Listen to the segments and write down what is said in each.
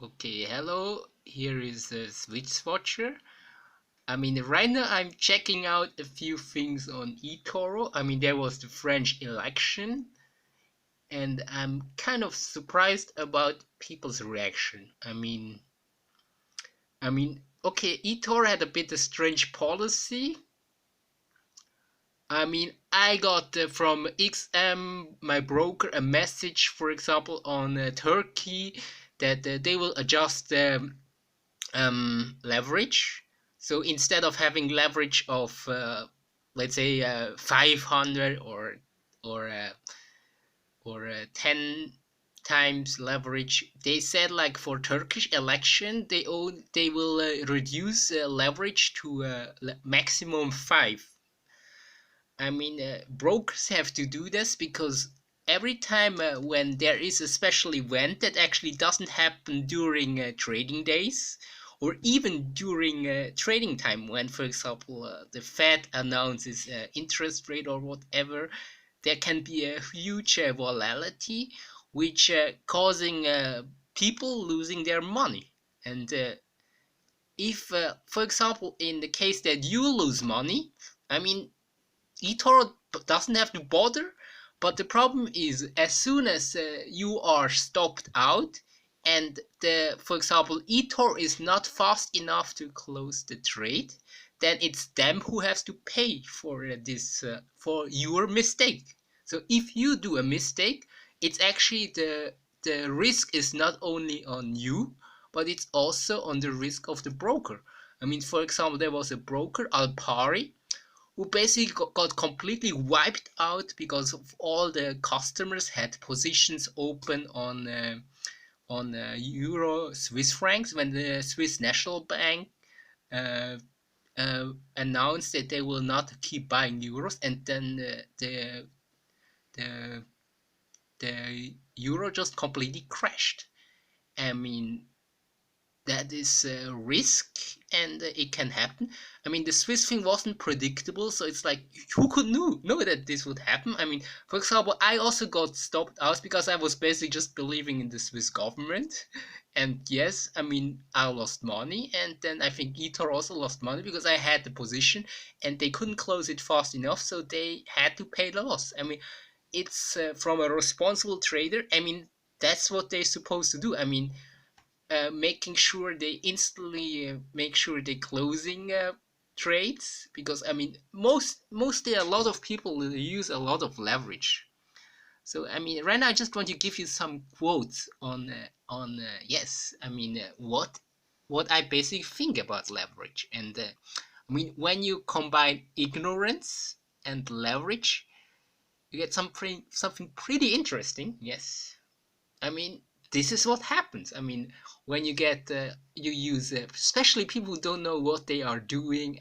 Okay, hello, here is Swisswatcher. Right now I'm checking out a few things on eToro. There was the French election, and I'm kind of surprised about people's reaction. Okay, eToro had a bit of strange policy. I got from XM, my broker, a message, for example, on Turkey that they will adjust the leverage. So instead of having leverage of let's say 500 or or 10 times leverage, they said like for Turkish election they will reduce leverage to maximum 5. Brokers have to do this because every time when there is a special event that actually doesn't happen during trading days or even during trading time, when, for example, the Fed announces interest rate or whatever, there can be a huge volatility, which causing people losing their money. And if, for example, in the case that you lose money, I mean, eToro doesn't have to bother, but the problem is as soon as you are stopped out and for example, eToro is not fast enough to close the trade, then it's them who has to pay for this for your mistake. So if you do a mistake, it's actually the risk is not only on you, but it's also on the risk of the broker. For example, there was a broker, Alpari, who basically got completely wiped out because of all the customers had positions open on euro Swiss francs when the Swiss National Bank uh, announced that they will not keep buying euros, and then the the euro just completely crashed. I mean, that is a risk, and it can happen. The Swiss thing wasn't predictable, so it's like, who could know that this would happen? For example, I also got stopped out because I was basically just believing in the Swiss government. And yes, I lost money, and then I think eToro also lost money because I had the position and they couldn't close it fast enough, so they had to pay the loss. It's from a responsible trader. That's what they're supposed to do. Making sure they instantly make sure they closing trades, because mostly a lot of people use a lot of leverage. So right now I just want to give you some quotes on yes, what I basically think about leverage. And when you combine ignorance and leverage, you get something pretty interesting. Yes. I mean, this is what happens. When you get you use especially people who don't know what they are doing.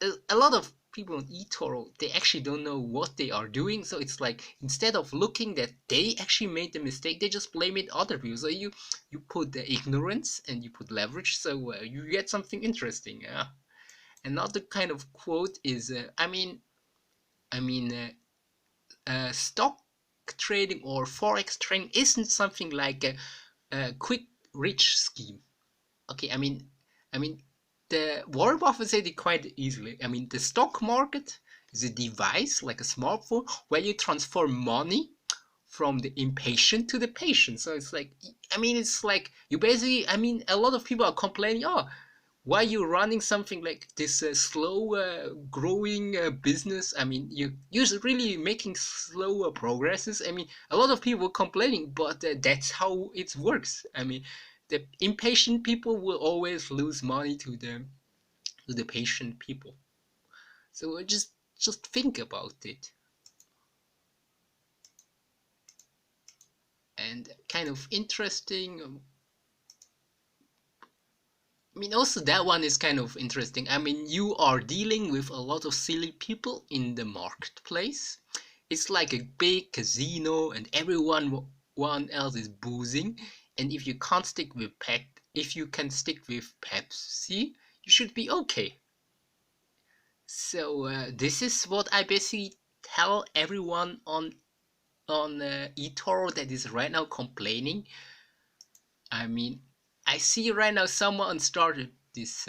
A lot of people on eToro, they actually don't know what they are doing. So it's like, instead of looking that they actually made the mistake, they just blame it other people. So you put the ignorance and you put leverage, so you get something interesting. Another kind of quote is, I mean, stock trading or forex trading isn't something like a quick rich scheme. Okay, I mean, the Warren Buffett said it quite easily. The stock market is a device like a smartphone where you transform money from the impatient to the patient. So it's like you basically. A lot of people are complaining. Oh, why you running something like this slow growing business? You're really making slower progresses. A lot of people complaining, but that's how it works. The impatient people will always lose money to the patient people. So just think about it. And kind of interesting. Also that one is kind of interesting. You are dealing with a lot of silly people in the marketplace. It's like a big casino, and one else is boozing. And if you can stick with Pepsi, you should be okay. So this is what I basically tell everyone on eToro that is right now complaining. I mean, I see right now someone started this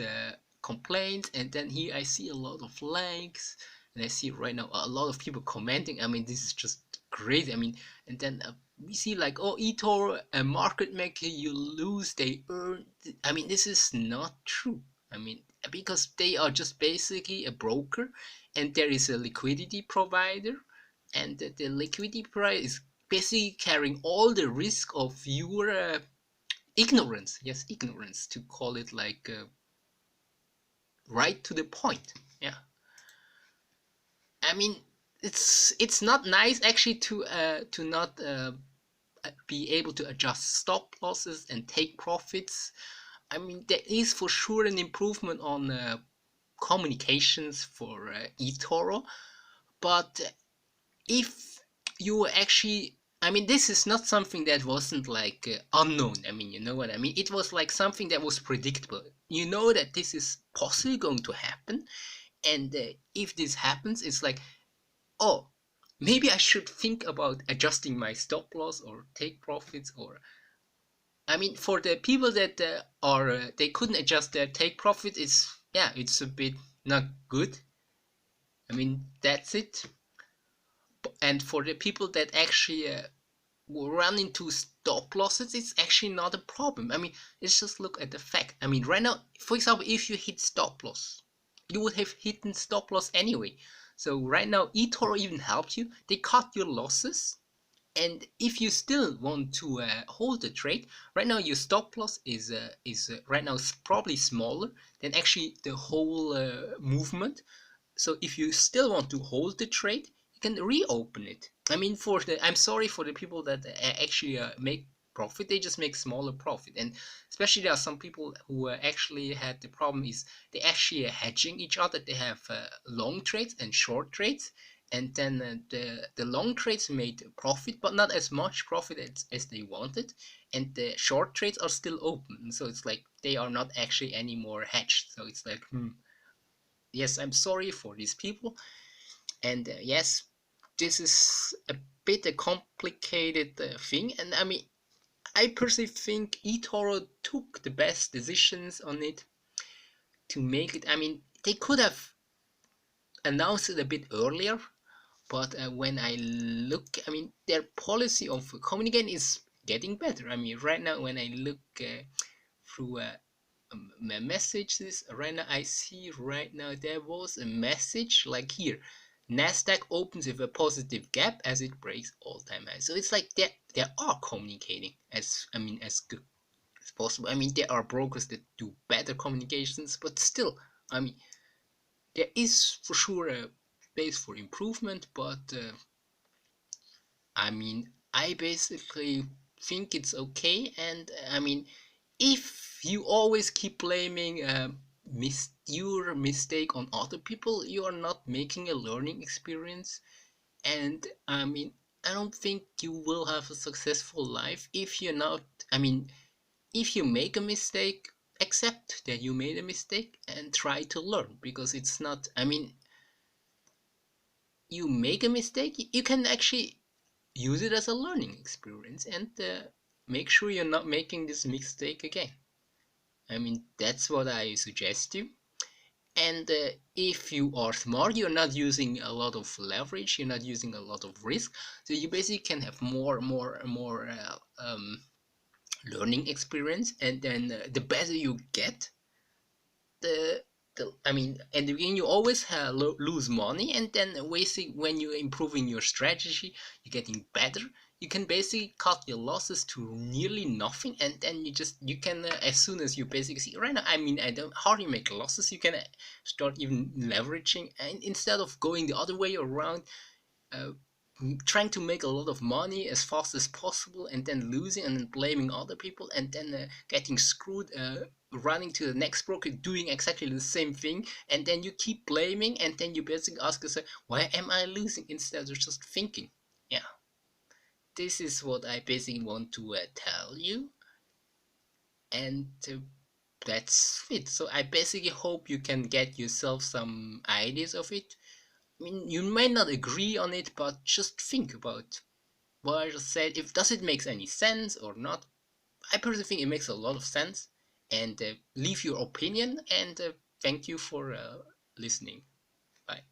complaint, and then here I see a lot of likes, and I see right now a lot of people commenting. I mean, this is just crazy. I mean, and then we see like, oh, eToro, a market maker, you lose, they earn. I mean, this is not true. I mean, because they are just basically a broker, and there is a liquidity provider, and the liquidity provider is basically carrying all the risk of your ignorance. Yes, ignorance, to call it like right to the point. Yeah, I mean, it's not nice actually to not be able to adjust stop losses and take profits. I mean, there is for sure an improvement on communications for eToro, but if you actually, I mean, this is not something that wasn't like unknown. I mean, you know what I mean? It was like something that was predictable. You know that this is possibly going to happen, and if this happens, it's like, oh, maybe I should think about adjusting my stop loss or take profits. Or I mean, for the people that are they couldn't adjust their take profit, it's, yeah, it's a bit not good. I mean, that's it. And for the people that actually run into stop losses, it's actually not a problem. I mean, let's just look at the fact. I mean, right now, for example, if you hit stop loss, you would have hit stop loss anyway. So right now, eToro even helped you. They cut your losses. And if you still want to hold the trade, right now your stop loss is right now probably smaller than actually the whole movement. So if you still want to hold the trade, you can reopen it. I mean, I'm sorry for the people that actually make profit. They just make smaller profit, and especially there are some people who actually had the problem is they actually are hedging each other. They have long trades and short trades, and then the long trades made profit, but not as much profit as they wanted, and the short trades are still open. So it's like they are not actually anymore hedged. So it's like, yes, I'm sorry for these people. And yes, this is a bit a complicated thing. And I mean, I personally think eToro took the best decisions on it to make it. I mean, they could have announced it a bit earlier, but when I look, I mean, their policy of communicating is getting better. I mean, right now, when I look through my messages right now, I see right now there was a message like here, Nasdaq opens with a positive gap as it breaks all-time high. So it's like they are communicating as, I mean, as good as possible. I mean, there are brokers that do better communications, but still, I mean, there is for sure a space for improvement. But I mean, I basically think it's okay. And I mean, if you always keep blaming your mistake on other people, you are not making a learning experience. And I mean, I don't think you will have a successful life if you're not. I mean, if you make a mistake, accept that you made a mistake and try to learn, because it's not. I mean, you make a mistake, you can actually use it as a learning experience, and make sure you're not making this mistake again. I mean, that's what I suggest you. And if you are smart, you're not using a lot of leverage, you're not using a lot of risk, so you basically can have more learning experience. And then the better you get, the I mean, and again, you always lose money, and then basically when you're improving your strategy, you're getting better. You can basically cut your losses to nearly nothing, and then you can as soon as you basically see right now. I mean, I don't hardly make losses. You can start even leveraging, and instead of going the other way around, uh, trying to make a lot of money as fast as possible, and then losing and then blaming other people, and then getting screwed, running to the next broker doing exactly the same thing, and then you keep blaming, and then you basically ask yourself, why am I losing, instead of just thinking. Yeah, this is what I basically want to tell you. And that's it. So I basically hope you can get yourself some ideas of it. I mean, you may not agree on it, but just think about what I just said. If does it make any sense or not? I personally think it makes a lot of sense. And leave your opinion. And thank you for listening. Bye.